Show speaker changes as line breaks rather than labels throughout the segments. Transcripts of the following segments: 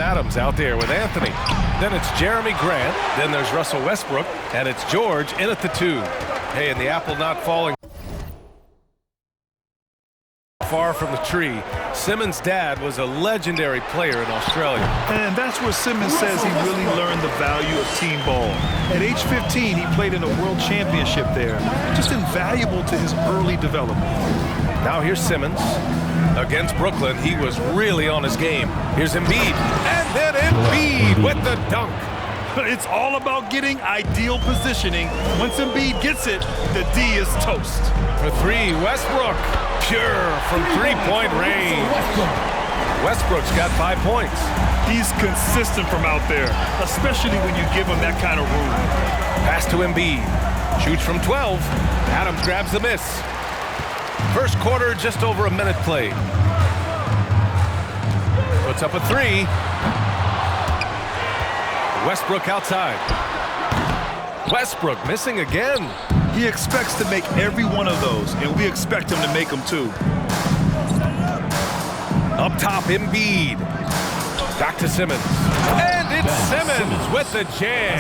Adams out there with Anthony. Then it's Jeremy Grant. Then there's Russell Westbrook. And it's George in at the 2. Hey, and the apple not falling far from the tree. Simmons' dad was a legendary player in Australia.
And that's where Simmons says he really learned the value of team ball. At age 15, he played in a world championship there. Just invaluable to his early development.
Now here's Simmons. Against Brooklyn, he was really on his game. Here's Embiid. And then Embiid with the dunk.
It's all about getting ideal positioning. Once Embiid gets it, the D is toast.
For 3, Westbrook. Pure from three-point range. Westbrook's got 5 points.
He's consistent from out there, especially when you give him that kind of room.
Pass to Embiid. Shoots from 12. Adams grabs the miss. First quarter, just over a minute played. Puts up a 3. Westbrook outside. Westbrook missing again.
He expects to make every one of those, and we expect him to make them too.
Up top, Embiid. Back to Simmons. And it's Simmons with the jam.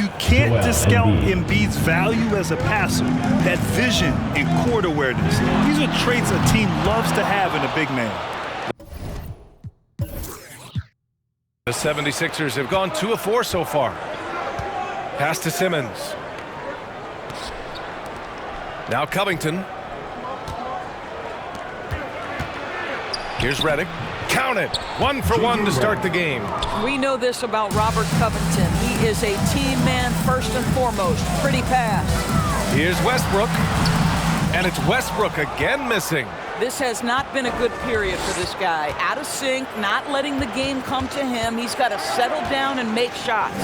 You can't discount Embiid's value as a passer. That vision and court awareness. These are traits a team loves to have in a big man.
The 76ers have gone 2 of 4 so far. Pass to Simmons. Now Covington. Here's Redick. Count it. 1 for 1 to start the game.
We know this about Robert Covington. He is a team man first and foremost. Pretty pass.
Here's Westbrook. And it's Westbrook again missing.
This has not been a good period for this guy. Out of sync, not letting the game come to him. He's got to settle down and make shots.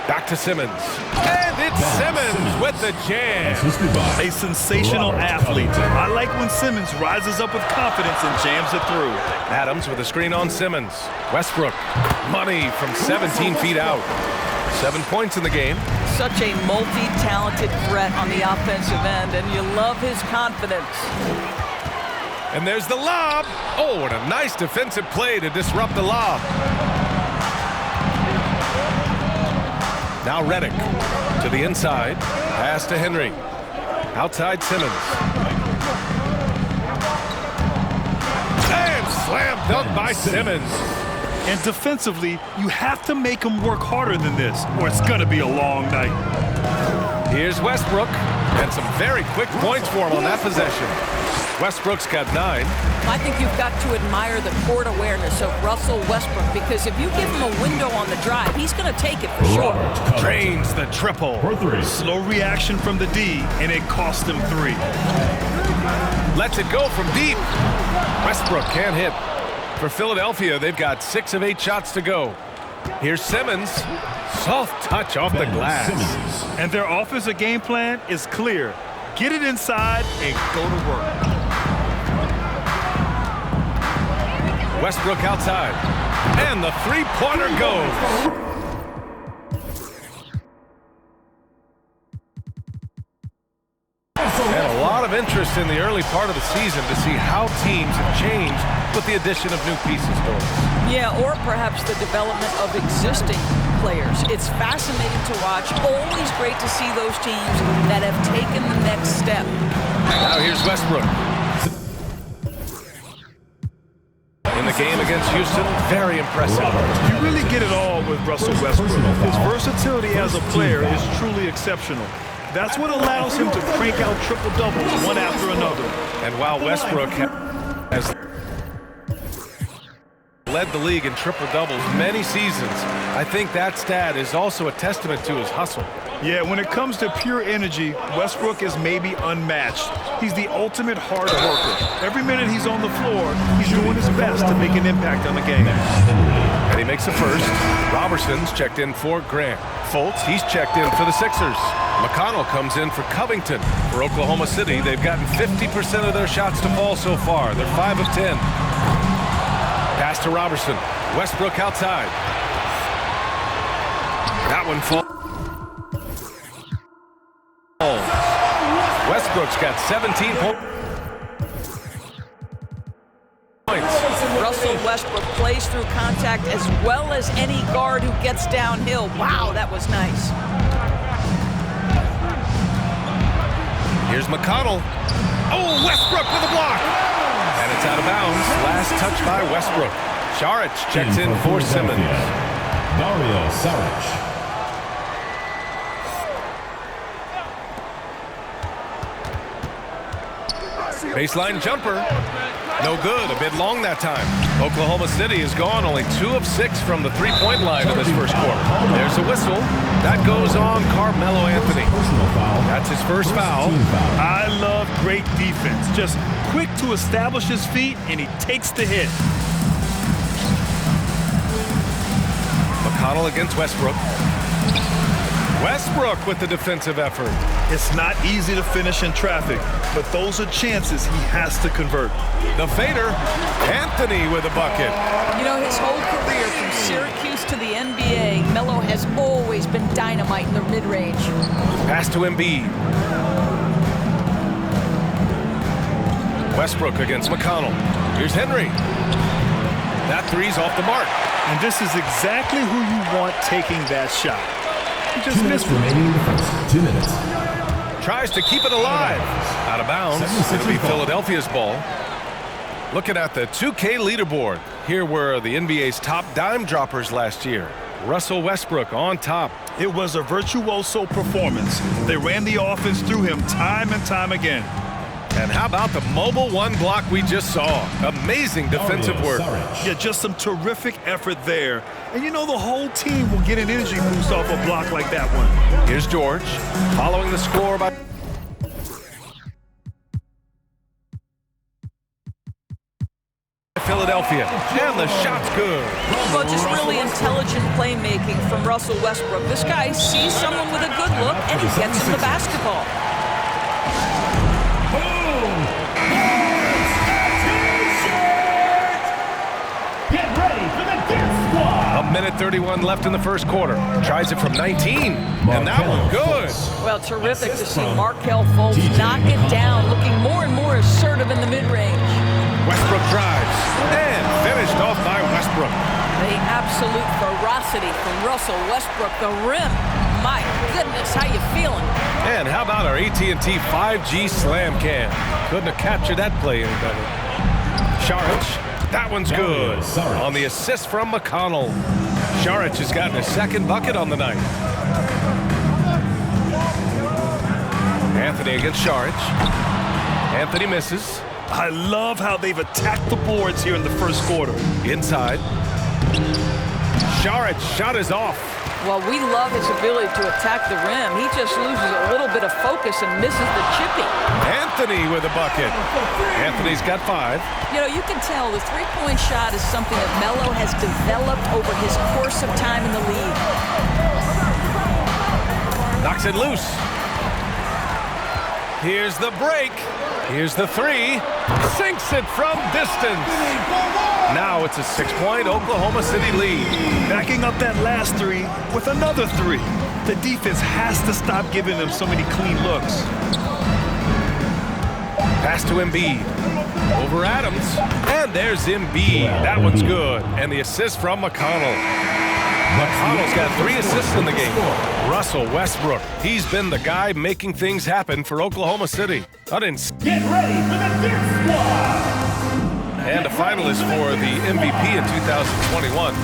Back to Simmons. And it's Simmons with the jam.
A sensational athlete. I like when Simmons rises up with confidence and jams it through.
Adams with a screen on Simmons. Westbrook. Money from 17 feet out. 7 points in the game.
Such a multi-talented threat on the offensive end, and you love his confidence.
And there's the lob. Oh, and a nice defensive play to disrupt the lob. Now Redick to the inside. Pass to Henry. Outside Simmons. And slam dunk by Simmons.
And defensively, you have to make him work harder than this, or it's going to be a long night.
Here's Westbrook. And some very quick points for him on that possession. Westbrook's got 9.
I think you've got to admire the court awareness of Russell Westbrook, because if you give him a window on the drive, he's going to take it for sure.
Drains the triple.
Slow reaction from the D, and it cost him 3.
Lets it go from deep. Westbrook can't hit. For Philadelphia, they've got 6 of 8 shots to go. Here's Simmons. Soft touch off the glass.
And their offensive game plan is clear. Get it inside and go to work.
Westbrook outside. And the three-pointer goes. And a lot of interest in the early part of the season to see how teams have changed with the addition of new pieces, Doris.
Yeah, or perhaps the development of existing players. It's fascinating to watch. Always great to see those teams that have taken the next step.
Now here's Westbrook. In the game against Houston, very impressive.
You really get it all with Russell Westbrook. His versatility as a player is truly exceptional. That's what allows him to crank out triple-doubles one after another.
And while Westbrook has led the league in triple-doubles many seasons, I think that stat is also a testament to his hustle.
Yeah, when it comes to pure energy, Westbrook is maybe unmatched. He's the ultimate hard worker. Every minute he's on the floor, he's doing his best to make an impact on the game.
And he makes the first. Robertson's checked in for Grant. Fultz, he's checked in for the Sixers. McConnell comes in for Covington. For Oklahoma City, they've gotten 50% of their shots to fall so far. They're 5 of 10. Pass to Robertson. Westbrook outside. That one falls. Westbrook's got 17 points.
Russell Westbrook plays through contact as well as any guard who gets downhill. Wow, that was nice.
Here's McConnell. Oh, Westbrook with a block. And it's out of bounds. Last touch by Westbrook. Saric checks in for Simmons.
Dario Saric.
Baseline jumper. No good. A bit long that time. Oklahoma City has gone only 2 of 6 from the three-point line in this first quarter. There's a whistle. That goes on Carmelo Anthony. That's his first foul.
I love great defense. Just quick to establish his feet, and he takes the hit.
McConnell against Westbrook. Westbrook with the defensive effort.
It's not easy to finish in traffic, but those are chances he has to convert.
The fader, Anthony with a bucket.
You know, his whole career from Syracuse to the NBA, Melo has always been dynamite in the mid-range.
Pass to Embiid. Westbrook against McConnell. Here's Henry. That three's off the mark.
And this is exactly who you want taking that shot. He just
2 minutes
missed
remaining in the first. 2 minutes.
Tries to keep it alive. Out of bounds. It'll be Philadelphia's ball. Looking at the 2K leaderboard. Here were the NBA's top dime droppers last year. Russell Westbrook on top.
It was a virtuoso performance. They ran the offense through him time and time again.
And how about the mobile one block we just saw? Amazing defensive work.
Yeah, just some terrific effort there. And you know the whole team will get an energy boost off a block like that one.
Here's George, following the score by Philadelphia. And the shot's good.
Well, just really intelligent playmaking from Russell Westbrook. This guy sees someone with a good look, and he gets him the basketball.
A minute 31 left in the first quarter. Tries it from 19, and that one good.
Well, terrific to see Markelle Fultz knock it down, looking more and more assertive in the mid-range.
Westbrook drives, and finished off by Westbrook.
The absolute ferocity from Russell Westbrook, the rim. My goodness, how you feeling?
And how about our AT&T 5G slam cam? Couldn't have captured that play any better. Saric. That one's good. On the assist from McConnell. Saric has gotten his second bucket on the night. Anthony against Saric. Anthony misses.
I love how they've attacked the boards here in the first quarter.
Inside. Saric shot is off.
Well, we love his ability to attack the rim. He just loses a little bit of focus and misses the chippy.
Anthony with a bucket. Anthony's got 5.
You know, you can tell the three-point shot is something that Melo has developed over his course of time in the league.
Knocks it loose. Here's the break. Here's the 3. Sinks it from distance. Now it's a 6-point Oklahoma City lead.
Backing up that last 3 with another 3. The defense has to stop giving them so many clean looks.
Pass to Embiid. Over Adams. And there's Embiid. That one's good. And the assist from McConnell. McConnell's got 3 assists in the game. Russell Westbrook. He's been the guy making things happen for Oklahoma City.
Get ready for the dance squad!
And a finalist for the MVP in 2021.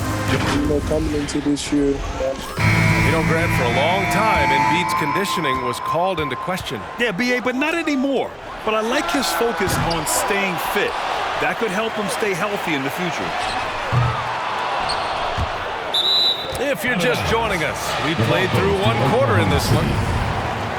Coming into this year.
You know, Grant, for a long time, Embiid's conditioning was called into question.
Yeah, B.A., but not anymore. But I like his focus on staying fit. That could help him stay healthy in the future.
If you're just joining us, we played through 1 quarter in this one.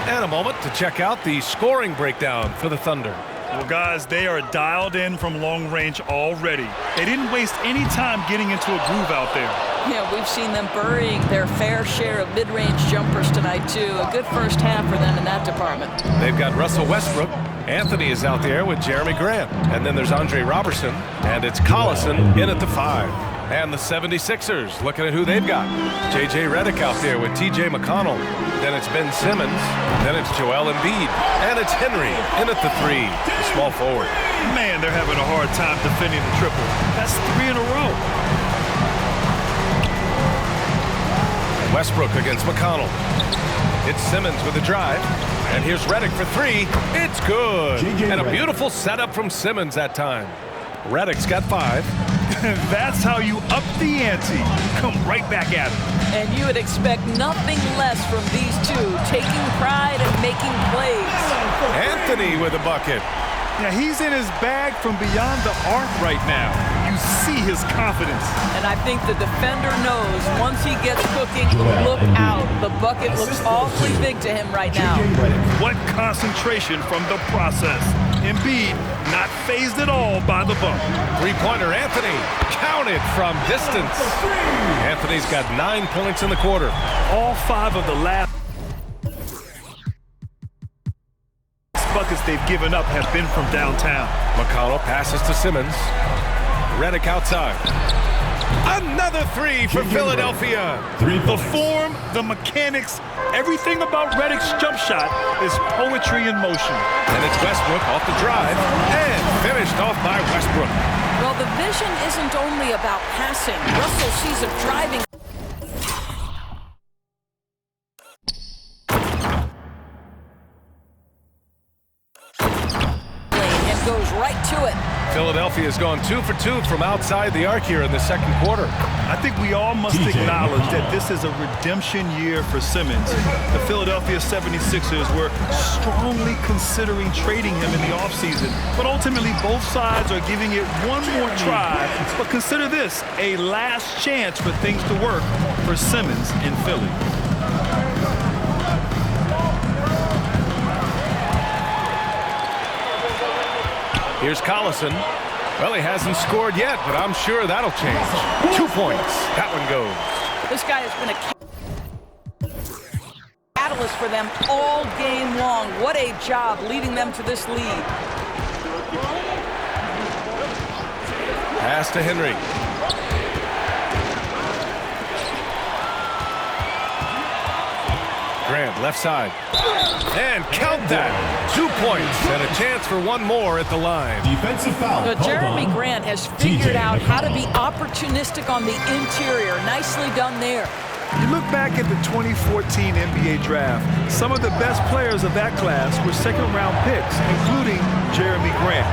And a moment to check out the scoring breakdown for the Thunder.
Well, guys, they are dialed in from long range already. They didn't waste any time getting into a groove out there.
Yeah, we've seen them burying their fair share of mid-range jumpers tonight, too. A good first half for them in that department.
They've got Russell Westbrook. Anthony is out there with Jeremy Grant. And then there's Andre Robertson. And it's Collison in at the 5. And the 76ers looking at who they've got. J.J. Redick out there with T.J. McConnell. Then it's Ben Simmons. Then it's Joel Embiid. And it's Henry in at the 3, the small forward.
Man, they're having a hard time defending the triple. That's 3 in a row.
Westbrook against McConnell. It's Simmons with the drive. And here's Redick for 3. It's good. And a beautiful setup from Simmons that time. Redick's got 5.
That's how you up the ante. Come right back at him.
And you would expect nothing less from these two, taking pride and making plays.
Anthony with a bucket.
Yeah, he's in his bag from beyond the arc right now. You see his confidence.
And I think the defender knows once he gets cooking, look out. The bucket looks awfully big to him right now.
What concentration from the process. Embiid not fazed at all by the bump.
Three-pointer Anthony. Counted from distance. Anthony's got 9 points in the quarter.
All 5 of the last buckets they've given up have been from downtown.
McConnell passes to Simmons. Redick outside. Another 3 for Philadelphia.
The form, the mechanics, everything about Redick's jump shot is poetry in motion.
And it's Westbrook off the drive and finished off by Westbrook.
Well, the vision isn't only about passing. Russell sees him driving. And goes right to it.
Philadelphia's gone 2 for 2 from outside the arc here in the second quarter.
I think we all must acknowledge that this is a redemption year for Simmons. The Philadelphia 76ers were strongly considering trading him in the offseason, but ultimately both sides are giving it one more try. But consider this, a last chance for things to work for Simmons in Philly.
Here's Collison. Well, he hasn't scored yet, but I'm sure that'll change. 2 points. That one goes.
This guy has been a catalyst for them all game long. What a job leading them to this lead.
Pass to Henry. Grant, left side. And count that. 2 points and a chance for one more at the line.
Defensive foul.
But Jeremy Grant has figured out how to be opportunistic on the interior. Nicely done there.
You look back at the 2014 NBA draft, some of the best players of that class were second-round picks, including Jeremy Grant.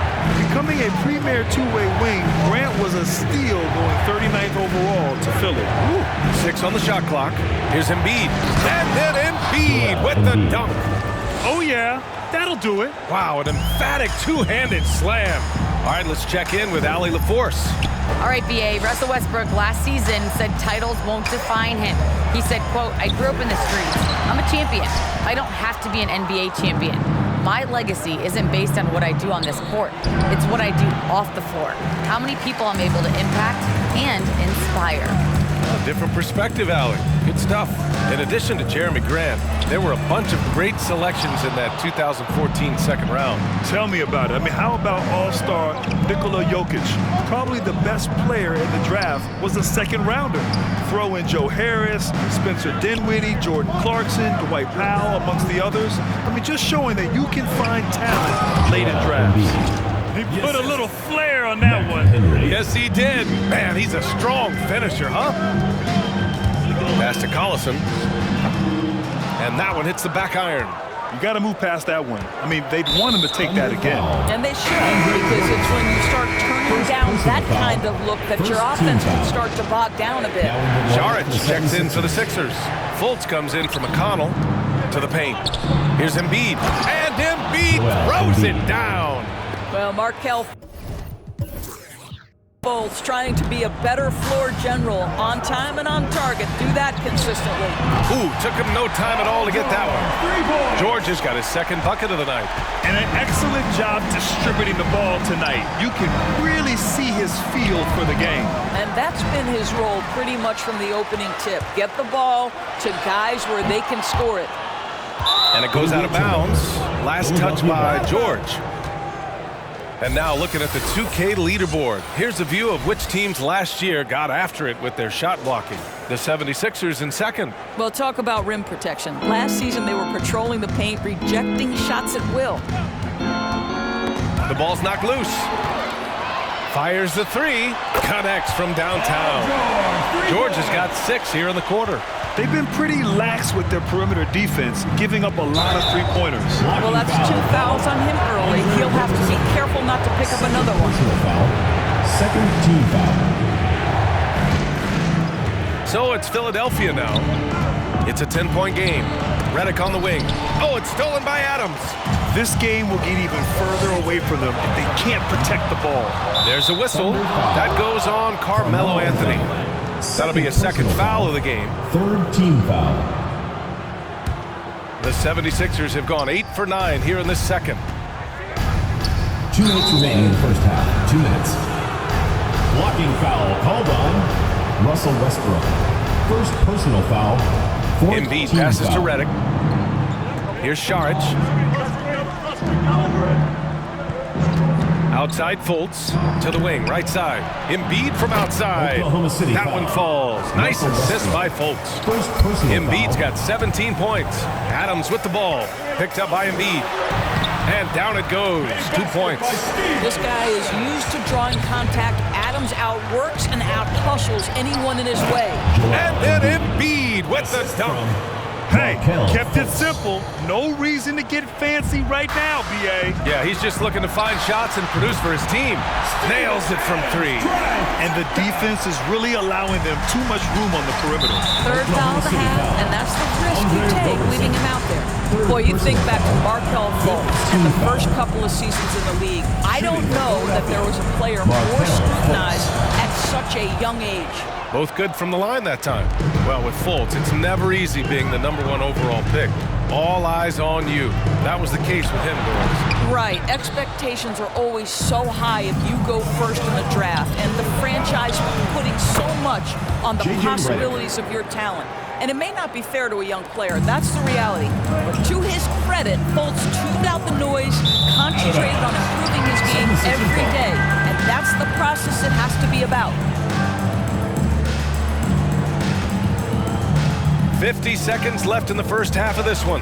Becoming a premier two-way wing, Grant was a steal going 39th overall to Philly.
Ooh, 6 on the shot clock. Here's Embiid. And then Embiid with the dunk.
Oh, yeah, that'll do it.
Wow, an emphatic two-handed slam. All right, let's check in with Allie LaForce.
All right, BA, Russell Westbrook last season said titles won't define him. He said, quote, I grew up in the streets. I'm a champion. I don't have to be an NBA champion. My legacy isn't based on what I do on this court. It's what I do off the floor. How many people I'm able to impact and inspire.
A different perspective, Allie. Good stuff. In addition to Jeremy Grant, there were a bunch of great selections in that 2014 second round.
Tell me about it. I mean, how about all-star Nikola Jokic? Probably the best player in the draft was a second-rounder. Throw in Joe Harris, Spencer Dinwiddie, Jordan Clarkson, Dwight Powell, amongst the others. I mean, just showing that you can find talent late in drafts. He put a little flair on that one.
Yes, he did. Man, he's a strong finisher, huh? Pass to Collison. And that one hits the back iron.
You got to move past that one. I mean, they'd want him to take that again.
And they should, because it's when you start turning down that kind of look that your offense can start to bog down a bit.
Saric checks in for the Sixers. Fultz comes in for McConnell to the paint. Here's Embiid. And Embiid throws it down.
Well, Markelle Fultz trying to be a better floor general, on time and on target. Do that consistently.
Ooh, took him no time at all to get that one. George has got his second bucket of the night.
And an excellent job distributing the ball tonight. You can really see his feel for the game.
And that's been his role pretty much from the opening tip. Get the ball to guys where they can score it.
And it goes out of bounds. Last touch by George. And now looking at the 2K leaderboard. Here's a view of which teams last year got after it with their shot blocking. The 76ers in second.
Well, talk about rim protection. Last season, they were patrolling the paint, rejecting shots at will.
The ball's knocked loose. Fires the three. Connects from downtown. George has got 6 here in the quarter.
They've been pretty lax with their perimeter defense, giving up a lot of three-pointers.
Well, that's 2 fouls on him early. He'll have to be careful not to pick up another one.
Second team foul.
So it's Philadelphia now. It's a 10-point game. Redick on the wing. Oh, it's stolen by Adams.
This game will get even further away from them if they can't protect the ball.
There's a whistle. That goes on Carmelo Anthony. That'll be a second foul of the game.
Third team foul.
The 76ers have gone 8 for 9 here in this second.
2 minutes remaining in the first half. 2 minutes. Blocking foul called on Russell Westbrook. First personal foul.
Embiid passes to Redick. Here's Saric. Outside Fultz to the wing, right side. Embiid from outside.
Oklahoma City
that
foul.
one falls. Nice assist by Fultz.
First personal
Embiid's
foul.
got 17 points. Adams with the ball. Picked up by Embiid. And down it goes. 2 points.
This guy is used to drawing contact. Adams outworks and out-hustles anyone in his way.
And then Embiid with the dunk.
Hey, kept it simple. No reason to get fancy right now, B.A.
Yeah, he's just looking to find shots and produce for his team. Nails it from 3.
And the defense is really allowing them too much room on the perimeter.
Third foul of the half, and that's the risk you take leaving him out there. Boy, you think back to Markelle Fultz and the first couple of seasons in the league. I don't know that there was a player more scrutinized at such a young age.
Both good from the line that time. Well, with Fultz, it's never easy being the #1 overall pick. All eyes on you. That was the case with him, boys.
Right. Expectations are always so high if you go first in the draft, and the franchise putting so much on the possibilities of your talent. And it may not be fair to a young player. That's the reality. But to his credit, Fultz tuned out the noise, concentrated on improving his game every day. And that's the process it has to be about.
50 seconds left in the first half of this one.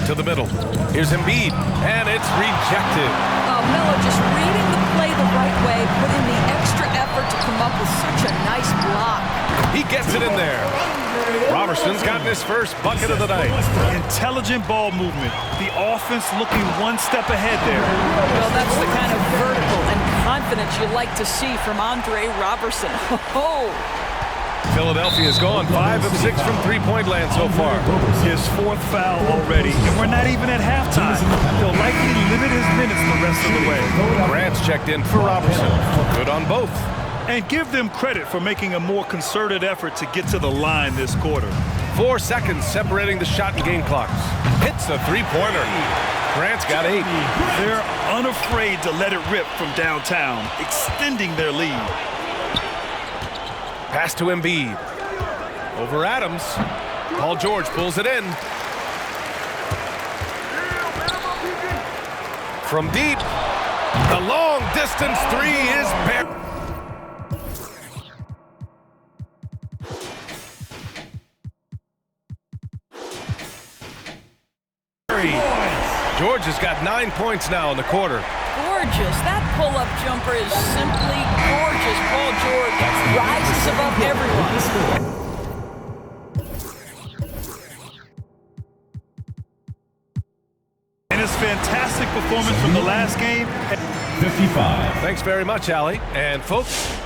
To the middle. Here's Embiid, and it's rejected.
Melo just reading the play the right way, put in the extra effort to come up with such a nice block.
He gets it in there. Robertson's gotten his first bucket of the night.
Intelligent ball movement. The offense looking one step ahead there.
Well, that's the kind of vertical and confidence you like to see from Andre Robertson. Oh.
Philadelphia's gone 5 of 6 from three-point land so far.
His 4th foul already, and we're not even at halftime. He'll likely limit his minutes the rest of the way.
Grant's checked in for Robertson. Good on both.
And give them credit for making a more concerted effort to get to the line this quarter.
4 seconds separating the shot and game clocks. Hits a three-pointer. Grant's got 8.
They're unafraid to let it rip from downtown, extending their lead.
Pass to Embiid. Over Adams. Paul George pulls it in. From deep. The long-distance 3 is buried. George has got 9 points now in the quarter.
Gorgeous. That pull-up jumper is simply gorgeous. Paul George rises above everyone.
And his fantastic performance from the last game.
55.
Thanks very much, Allie. And folks,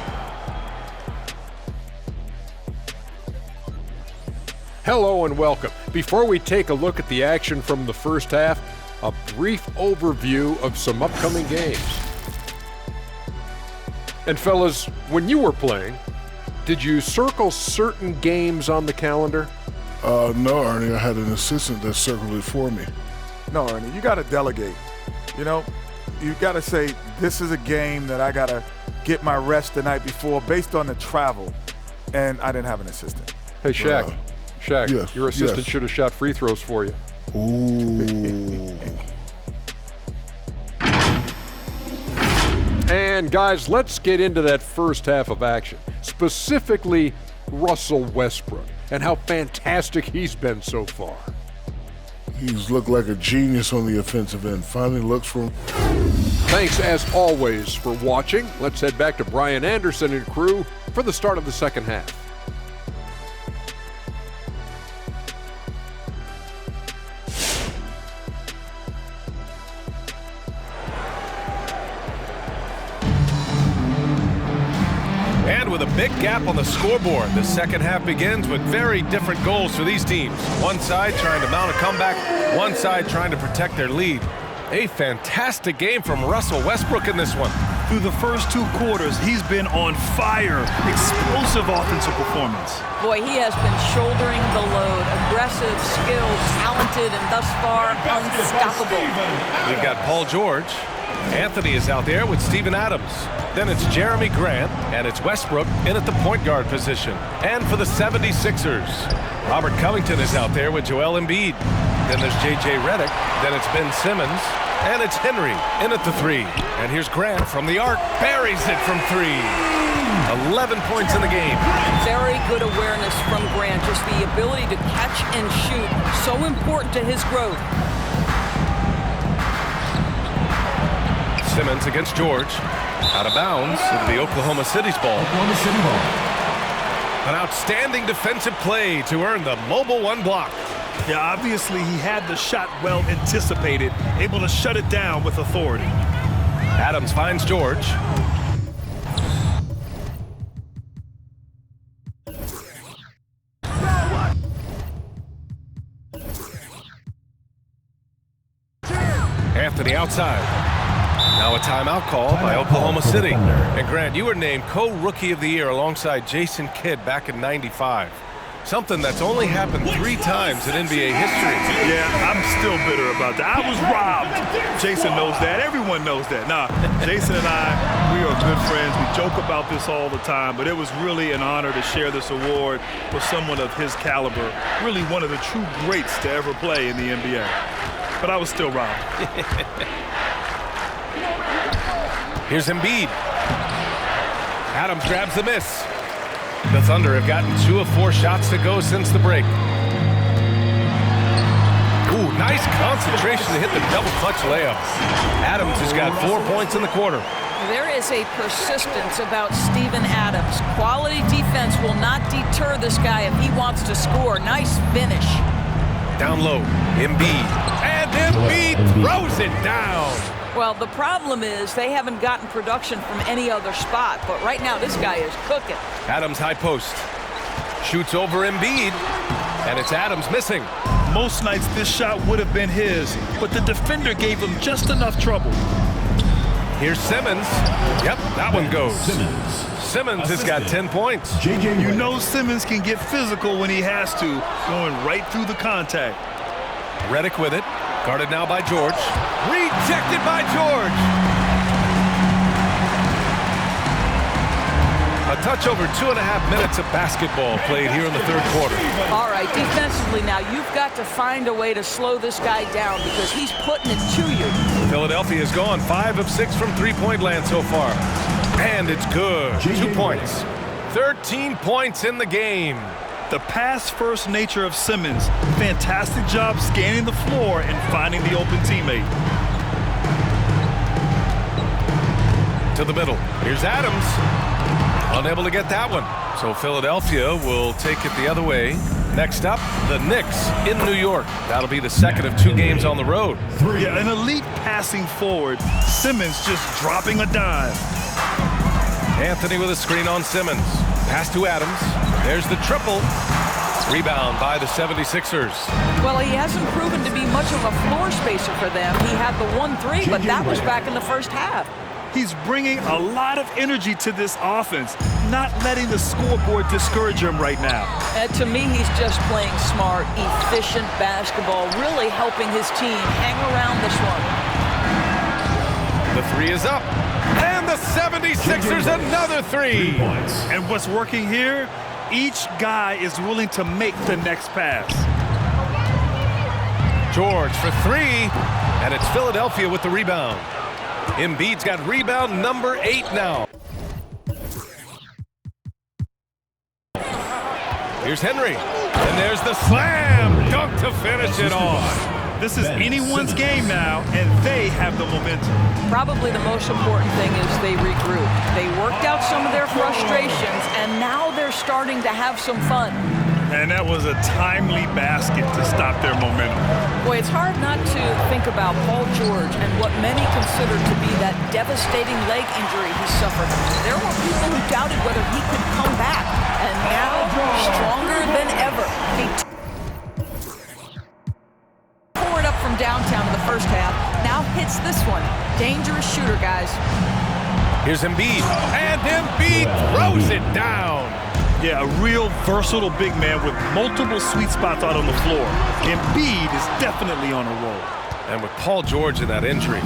hello and welcome. Before we take a look at the action from the first half, a brief overview of some upcoming games. And fellas, when you were playing, did you circle certain games on the calendar?
No, Ernie, I had an assistant that circled it for me.
No, Ernie, you got to delegate. You know, you got to say, this is a game that I got to get my rest the night before based on the travel. And I didn't have an assistant.
Hey, Shaq. Shaq,
yes,
your assistant
yes.
should have shot free throws for you.
Ooh.
And guys, let's get into that first half of action, specifically Russell Westbrook and how fantastic he's been so far.
He's looked like a genius on the offensive end. Finally looks for him.
Thanks as always for watching. Let's head back to Brian Anderson and crew for the start of the second half.
And with a big gap on the scoreboard, the second half begins with very different goals for these teams. One side trying to mount a comeback, one side trying to protect their lead. A fantastic game from Russell Westbrook in this one.
Through the first 2 quarters, he's been on fire. Explosive offensive performance.
Boy, he has been shouldering the load. Aggressive, skilled, talented, and thus far unstoppable.
We've got Paul George. Anthony is out there with Steven Adams. Then it's Jeremy Grant, and it's Westbrook in at the point guard position. And for the 76ers, Robert Covington is out there with Joel Embiid. Then there's J.J. Redick. Then it's Ben Simmons. And it's Henry in at the 3. And here's Grant from the arc. Buries it from 3. 11 points in the game.
Very good awareness from Grant. Just the ability to catch and shoot. So important to his growth.
Simmons against George. Out of bounds. It'll be Oklahoma City's ball.
Oklahoma City ball.
An outstanding defensive play to earn the mobile 1 block.
Yeah, obviously he had the shot well anticipated, able to shut it down with authority.
Adams finds George. Anthony outside. Now a timeout call by Oklahoma City. And Grant, you were named co-rookie of the year alongside Jason Kidd back in '95. Something that's only happened 3 times in NBA history.
Yeah, I'm still bitter about that. I was robbed. Jason knows that. Everyone knows that. Nah, Jason and I, we are good friends. We joke about this all the time, but it was really an honor to share this award with someone of his caliber. Really one of the true greats to ever play in the NBA. But I was still robbed.
Here's Embiid. Adams grabs the miss. The Thunder have gotten 2 of 4 shots to go since the break. Ooh, nice concentration to hit the double clutch layup. Adams has got 4 points in the quarter.
There is a persistence about Steven Adams. Quality defense will not deter this guy if he wants to score. Nice finish.
Down low, Embiid. And Embiid throws it down.
Well, the problem is they haven't gotten production from any other spot, but right now this guy is cooking.
Adams high post. Shoots over Embiid, and it's Adams missing.
Most nights this shot would have been his, but the defender gave him just enough trouble.
Here's Simmons. Yep, that one goes. Simmons has got 10 points.
You know Simmons can get physical when he has to, going right through the contact.
Redick with it. Guarded now by George. Rejected by George. A touch over 2.5 minutes of basketball played here in the third quarter.
All right, defensively now, you've got to find a way to slow this guy down because he's putting it to you.
Philadelphia has gone 5 of 6 from three-point land so far. And it's good. 2 points. 13 points in the game.
The pass-first nature of Simmons. Fantastic job scanning the floor and finding the open teammate.
To the middle. Here's Adams. Unable to get that one. So Philadelphia will take it the other way. Next up, the Knicks in New York. That'll be the second of 2 games on the road.
Yeah, an elite passing forward. Simmons just dropping a dime.
Anthony with a screen on Simmons. Pass to Adams. There's the triple. Rebound by the 76ers.
Well, he hasn't proven to be much of a floor spacer for them. He had the 1-3, but that was back in the first half.
He's bringing a lot of energy to this offense, not letting the scoreboard discourage him right now.
To me, he's just playing smart, efficient basketball, really helping his team hang around this one.
The 3 is up. And the 76ers another 3.
And what's working here, each guy is willing to make the next pass.
George for 3, and it's Philadelphia with the rebound. Embiid's got rebound number 8 now. Here's Henry. And there's the slam dunk to finish it off.
This is anyone's game now, and they have the momentum.
Probably the most important thing is they regroup. They worked out some of their frustrations, and now they're starting to have some fun.
And that was a timely basket to stop their momentum.
Boy, it's hard not to think about Paul George and what many consider to be that devastating leg injury he suffered. There were people who doubted whether he could come back, and now, stronger than ever. He tore it up from downtown in the first half, now hits this one. Dangerous shooter, guys.
Here's Embiid, and Embiid throws it down.
Yeah, a real versatile big man with multiple sweet spots out on the floor. Embiid is definitely on a roll.
And with Paul George and that injury,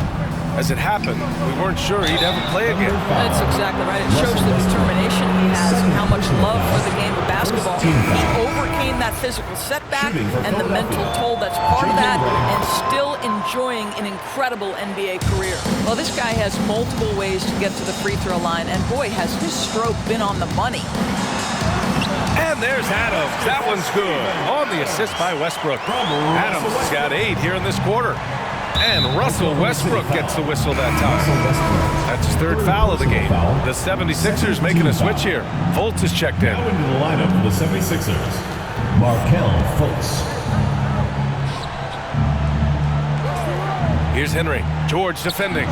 as it happened, we weren't sure he'd ever play again.
That's exactly right. It shows the determination he has and how much love for the game of basketball. He overcame that physical setback and the mental toll that's part of that, and still enjoying an incredible NBA career. Well, this guy has multiple ways to get to the free throw line, and boy, has his stroke been on the money.
And there's Adams. That one's good. On the assist by Westbrook. Adams has got 8 here in this quarter. And Russell Westbrook gets the whistle that time. That's his 3rd foul of the game. The 76ers making a switch here. Fultz is checked in.
Now into the lineup for the 76ers, Markelle Fultz.
Here's Henry. George defending.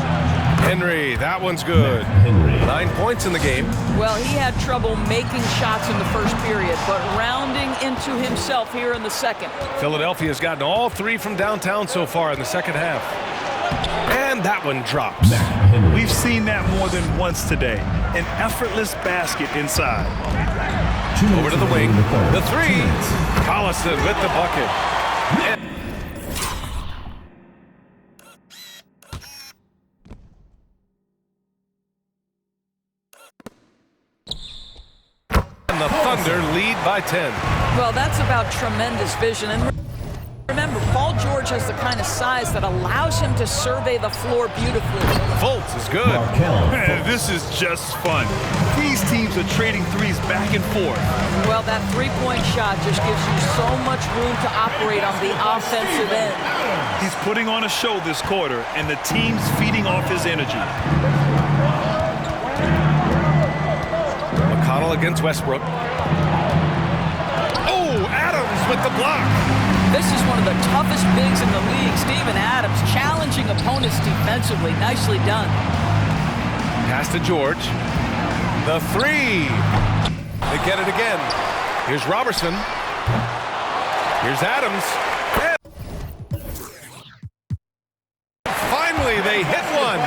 Henry, that one's good. 9 points in the game.
Well, he had trouble making shots in the first period, but rounding into himself here in the second.
Philadelphia's gotten all 3 from downtown so far in the second half. And that one drops.
We've seen that more than once today. An effortless basket inside.
Over to the wing. The 3. Collison with the bucket. And the Thunder lead by 10.
Well, that's about tremendous vision. And remember, Paul George has the kind of size that allows him to survey the floor beautifully.
Fultz is good.
Man, this is just fun. These teams are trading threes back and forth.
Well, that three-point shot just gives you so much room to operate on the offensive end.
He's putting on a show this quarter, and the team's feeding off his energy.
McConnell against Westbrook. Oh, Adams with the block.
This is one of the toughest bigs in the league. Steven Adams challenging opponents defensively. Nicely done.
Pass to George. The 3. They get it again. Here's Robertson. Here's Adams. Finally, they hit one.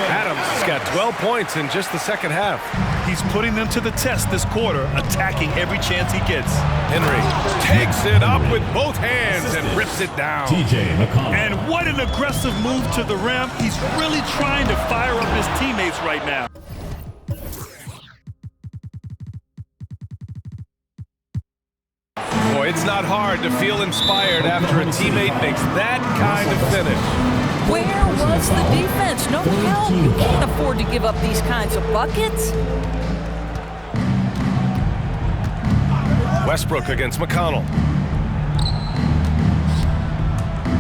Adams has got 12 points in just the second half.
He's putting them to the test this quarter, attacking every chance he gets.
Henry takes it up with both hands and rips it down.
TJ McConnell.
And what an aggressive move to the rim. He's really trying to fire up his teammates right now.
Boy, it's not hard to feel inspired after a teammate makes that kind of finish.
Where was the defense? No help. You can't afford to give up these kinds of buckets.
Westbrook against McConnell.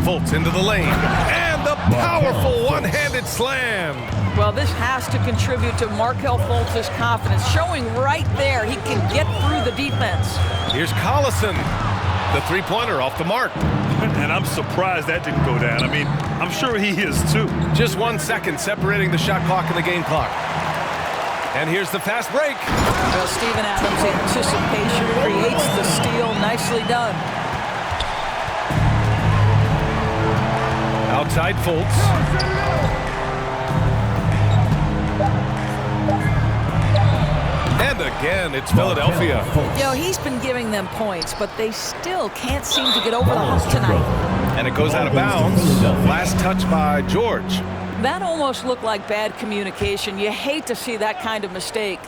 Fultz into the lane. And the powerful one-handed slam.
Well, this has to contribute to Markelle Fultz's confidence, showing right there he can get through the defense.
Here's Collison. The three-pointer off the mark.
And I'm surprised that didn't go down. I mean, I'm sure he is too.
Just 1 second separating the shot clock and the game clock. And here's the fast break.
Well, Steven Adams' anticipation creates the steal. Nicely done.
Outside Fultz. And again, it's Philadelphia.
You know, he's been giving them points, but they still can't seem to get over the hump tonight.
And it goes out of bounds. Last touch by George.
That almost looked like bad communication. You hate to see that kind of mistake.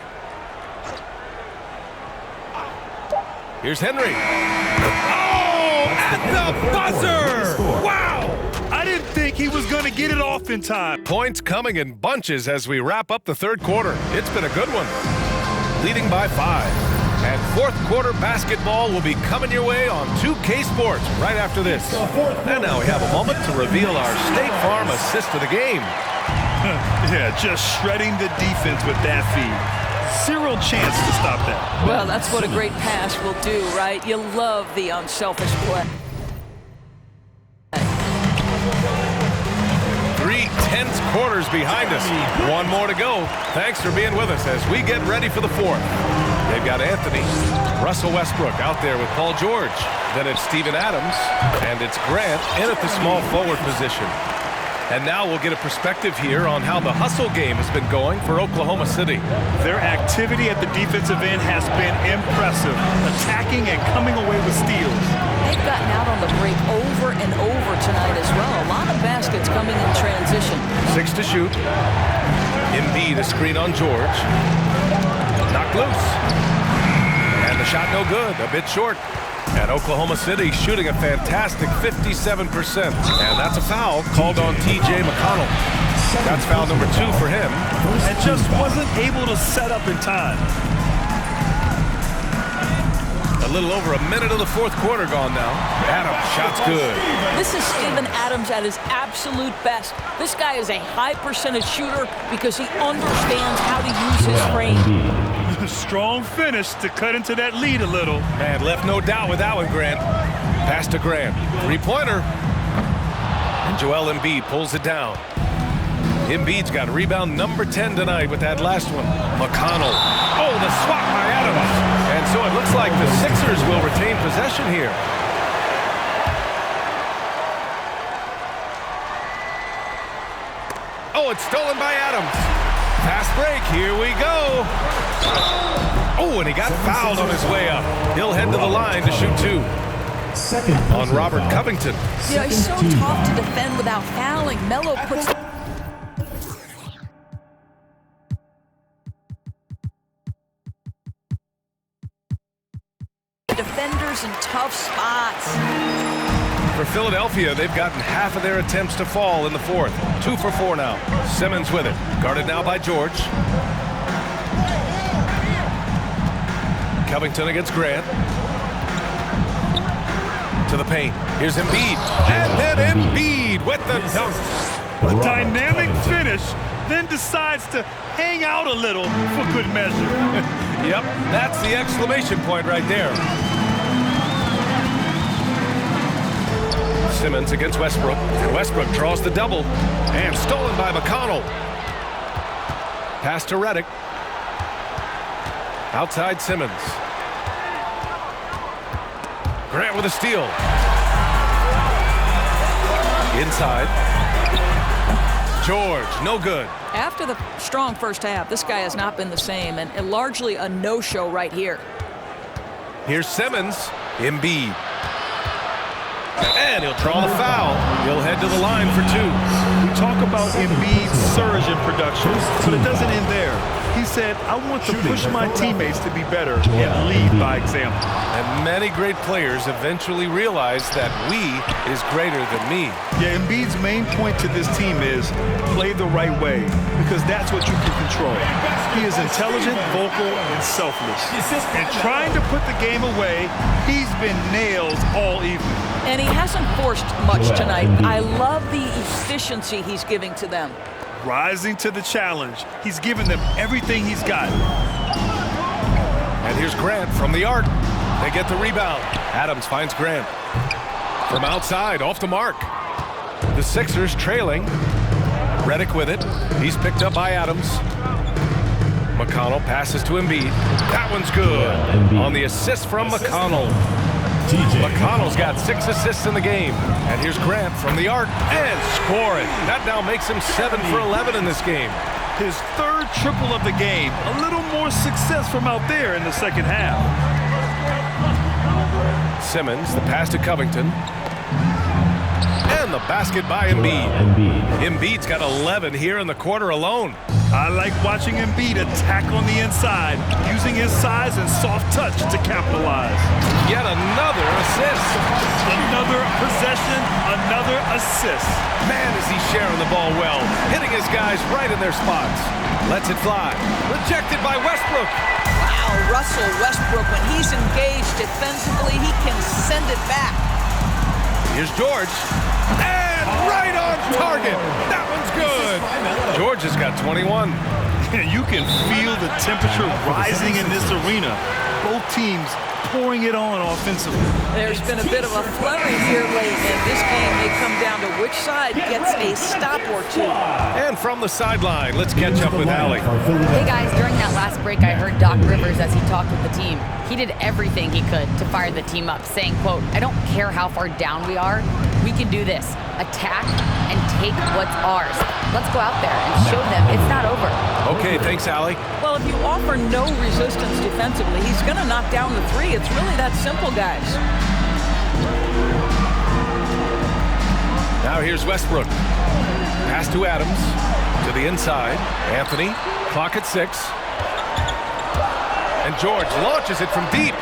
Here's Henry. Oh, at the buzzer! Wow!
I didn't think he was going to get it off in time.
Points coming in bunches as we wrap up the third quarter. It's been a good one. Leading by 5. And fourth quarter basketball will be coming your way on 2K Sports right after this. And now we have a moment to reveal our State Farm assist of the game.
Yeah, just shredding the defense with that feed. Zero chance to stop that.
Well, that's what a great pass will do, right? You love the unselfish play.
3 tense quarters behind us. One more to go. Thanks for being with us as we get ready for the fourth. They've got Anthony, Russell Westbrook out there with Paul George. Then it's Steven Adams, and it's Grant in at the small forward position. And now we'll get a perspective here on how the hustle game has been going for Oklahoma City.
Their activity at the defensive end has been impressive, attacking and coming away with steals.
They've gotten out on the break over and over tonight as well. A lot of baskets coming in transition.
6 to shoot. Embiid a screen on George. Knocked loose. And the shot no good, a bit short. And Oklahoma City shooting a fantastic 57%. And that's a foul called on T.J. McConnell. That's foul number 2 for him.
And just wasn't able to set up in time.
A little over a minute of the fourth quarter gone now. Adams, shot's good.
This is Steven Adams at his absolute best. This guy is a high percentage shooter because he understands how to use his frame.
Strong finish to cut into that lead a little.
Man, left no doubt with that one, Grant. Pass to Grant. Three-pointer. And Joel Embiid pulls it down. Embiid's got rebound number 10 tonight with that last one. McConnell. Oh, the swat by Adams. And so it looks like the Sixers will retain possession here. Oh, it's stolen by Adams. Fast break, here we go. Oh, and he got fouled on his way up. He'll head to the line to shoot 2. On Robert Covington.
You know, he's so tough to defend without fouling. Melo puts defenders in tough spots.
For Philadelphia, they've gotten half of their attempts to fall in the fourth. 2 for 4 now. Simmons with it. Guarded now by George. Covington against Grant. To the paint. Here's Embiid. And then Embiid with the dunk.
A dynamic finish, then decides to hang out a little for good measure.
Yep, that's the exclamation point right there. Simmons against Westbrook. And Westbrook draws the double. And stolen by McConnell. Pass to Redick. Outside Simmons. Grant with a steal. Inside. George, no good.
After the strong first half, this guy has not been the same, and largely a no-show right here.
Here's Simmons. Embiid. And he'll draw the foul. He'll head to the line for 2.
We talk about Embiid's surge in production, but it doesn't end there. He said, I want to push my teammates to be better and lead by example.
And many great players eventually realize that we is greater than me.
Yeah, Embiid's main point to this team is play the right way, because that's what you can control. He is intelligent, vocal, and selfless. And trying to put the game away, he's been nails all evening.
And he hasn't forced much tonight. I love the efficiency he's giving to them.
Rising to the challenge. He's given them everything he's got.
And here's Grant from the arc. They get the rebound. Adams finds Grant. From outside, off the mark. The Sixers trailing. Redick with it. He's picked up by Adams. McConnell passes to Embiid. That one's good. On the assist from McConnell. McConnell's got 6 assists in the game. And here's Grant from the arc and scoring. That now makes him 7 for 11 in this game.
His 3rd triple of the game. A little more success from out there in the second half.
Simmons, the pass to Covington. And the basket by Embiid. Embiid's got 11 here in the quarter alone.
I like watching Embiid attack on the inside, using his size and soft touch to capitalize.
Yet another assist.
Another possession, another assist.
Man, is he sharing the ball well, hitting his guys right in their spots. Lets it fly. Rejected by Westbrook.
Wow, Russell Westbrook, when he's engaged defensively, he can send it back.
Here's George. And right on target. That one's good. George has got 21.
You can feel the temperature rising in this arena. Both teams pouring it on offensively.
There's been a bit of a flurry here late, and this game may come down to which side gets a stop or two.
And from the sideline, let's catch up with Allie.
Hey guys, during that last break, I heard Doc Rivers as he talked with the team. He did everything he could to fire the team up, saying, quote, "I don't care how far down we are. We can do this. Attack and take what's ours. Let's go out there and show them it's not over."
Okay, thanks, Allie.
Well, if you offer no resistance defensively, he's going to knock down the three. It's really that simple, guys.
Now here's Westbrook. Pass to Adams. To the inside. Anthony. Clock at 6. And George launches it from deep.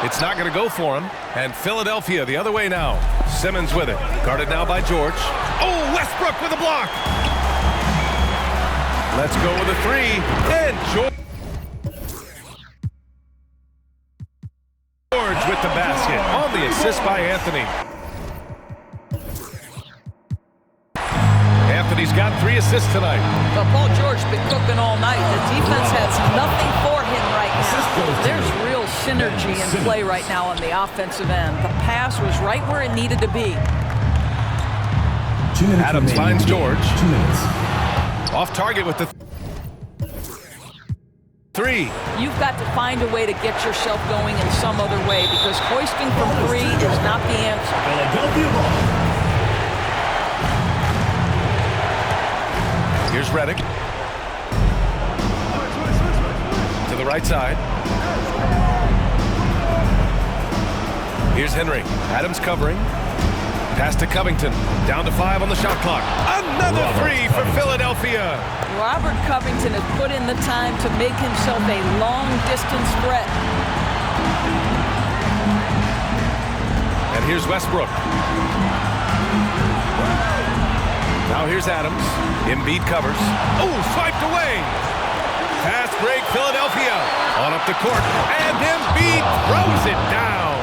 It's not going to go for him. And Philadelphia the other way now. Simmons with it. Guarded now by George. Oh, Westbrook with a block. Let's go with a 3. And George with the basket on the assist by Anthony. Anthony's got 3 assists tonight.
But Paul George been cooking all night. The defense has nothing for him right now. There's real synergy in play right now on the offensive end. The pass was right where it needed to be.
Adams finds George. Off target with the 3.
You've got to find a way to get yourself going in some other way, because hoisting from 3 is not the answer.
Here's Redick. To the right side. Here's Henry. Adams covering. Pass to Covington. Down to 5 on the shot clock. Another 3 for Philadelphia.
Robert Covington has put in the time to make himself a long-distance threat.
And here's Westbrook. Now here's Adams. Embiid covers. Oh, swiped away. Fast break, Philadelphia. On up the court. And Embiid throws it down.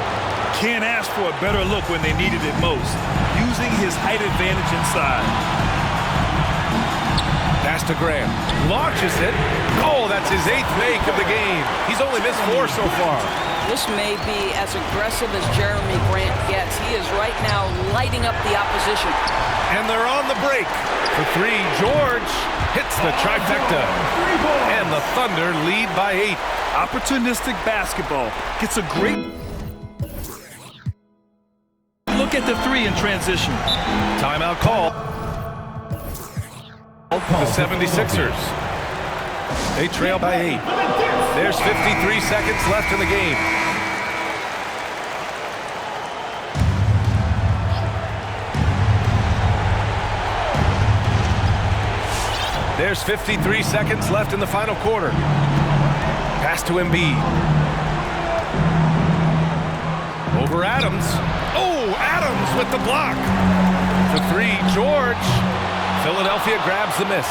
Can't ask for a better look when they needed it most. Using his height advantage inside.
Pass to Graham. Launches it. Oh, that's his 8th make of the game. He's only missed 4 so far.
This may be as aggressive as Jeremy Grant gets. He is right now lighting up the opposition.
And they're on the break. For 3, George hits the trifecta. And the Thunder lead by 8.
Opportunistic basketball. Gets a great look at the 3 in transition.
Timeout call. The 76ers. They trail by 8. There's 53 seconds left in the game. There's 53 seconds left in the final quarter. Pass to Embiid. Over Adams. Oh, Adams with the block. For 3, George. Philadelphia grabs the miss.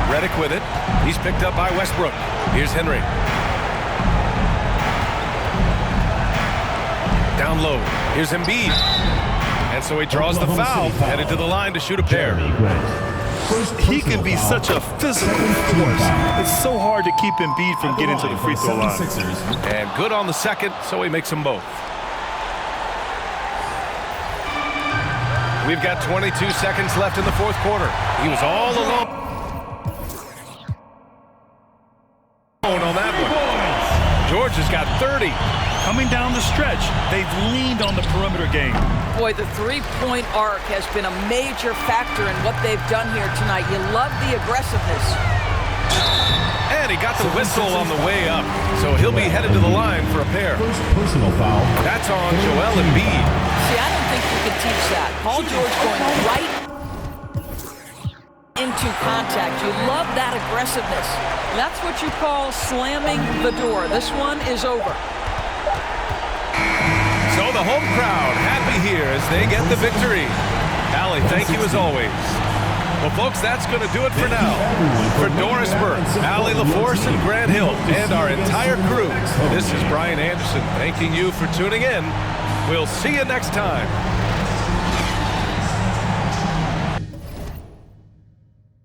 Redick with it. He's picked up by Westbrook. Here's Henry. Down low. Here's Embiid. And so he draws the foul, headed to the line to shoot a pair.
He can be such a physical force. It's so hard to keep Embiid from getting to the free throw line.
And good on the second, so he makes them both. We've got 22 seconds left in the 4th quarter. He was all alone on that one. George has got 30.
Coming down the stretch, they've leaned on the perimeter game.
Boy, the three-point arc has been a major factor in what they've done here tonight. You love the aggressiveness.
And he got the whistle on the way up, so he'll be headed to the line for a pair.
First personal foul.
That's on Joel Embiid.
See, I don't think you can teach that. Paul George going right into contact. You love that aggressiveness. That's what you call slamming the door. This one is over.
So the the home crowd happy here as they get the victory. Allie, thank you as always. Well, folks, that's going to do it for now. For Doris Burke, Allie LaForce, and Grant Hill, and our entire crew, this is Brian Anderson thanking you for tuning in. We'll see you next time.